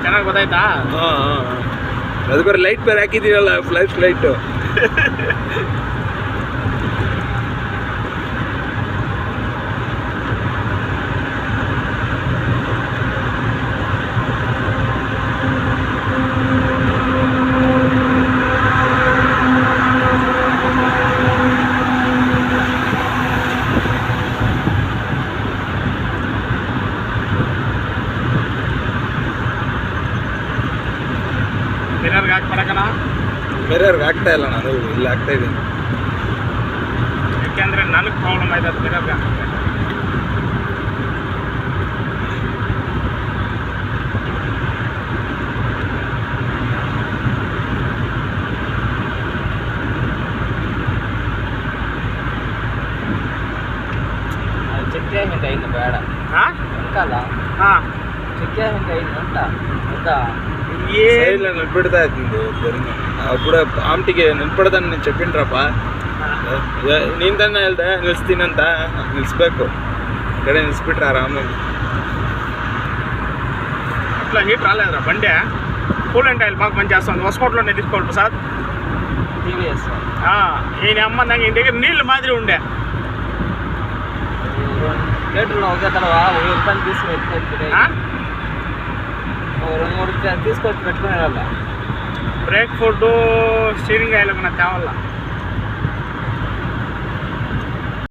ಚೆನ್ನಾಗಿ ಗೊತ್ತಾಯ್ತಾ? ಹಾಂ ಅದು ಬೇರೆ ಲೈಟ್ ಬೇರೆ ಹಾಕಿದ್ದೀವಲ್ಲ, ಫ್ಲಾಶ್ ಲೈಟು. ಮಿರರ್ಗೆ ಹಾಕ್ಬಿಡಕಣ? ಮಿರರ್ಗೆ ಹಾಕ್ತಾ ಇಲ್ಲ, ನಾನು ಇಲ್ಲಿ ಹಾಕ್ತಾ ಇದ್ದೀನಿ. ಯಾಕೆಂದರೆ ನನಗೆ ಪ್ರಾಬ್ಲಮ್ ಆಯ್ತು ಅದು ಮಿರರ್ಗೆ ಹಾಕಕ್ಕೆ. ಚಿಕ್ಕ ಹಿಂಗೆ ಇನ್ನು ಬೇಡ ಹಾಂ ಅಂತಲ್ಲ. ಹಾಂ ಚಿಕ್ಕ ಹಿಂಗೆ ಇನ್ನು ಅಂತ ಅಂತ సైడ్లో నిలబెడతా అప్పుడు ఆమెటికి నిలబడదని నేను చెప్పిండ్రప్ప. నేను ತಾನೇ ಹೇಳ್ದೆ ನಿಲ್ಲಿಸ್ತೀನಂತ. ನಿಲ್ಲಿಸ್ಬೇಕು, ಕಡೆ ನಿಲ್ಲಿಸ್ಬಿಟ್ರ ಆರಾಮಾಗಿ. అట్లా హీట్ రాలేదురా బండి. కూల్ అండ్ ఆయిల్ మాకు మంచి వస్తుంది. హొసకోటలోనే తీసుకోవాలి ప్రసాద్. టీవీఎస్ ఈయన అమ్మ ఇంక దగ్గర నీళ్ళు మాదిరి ఉండే. థియేటర్లో ఒకే తర్వాత 1000 రూపాయలు తీసుకుని రెండు మూడు తీసుకొచ్చి పెట్టుకునే వాళ్ళ. బ్రేక్ ఫుడ్ స్టీరింగ్ ఆయిల్ నాకు కావాలా.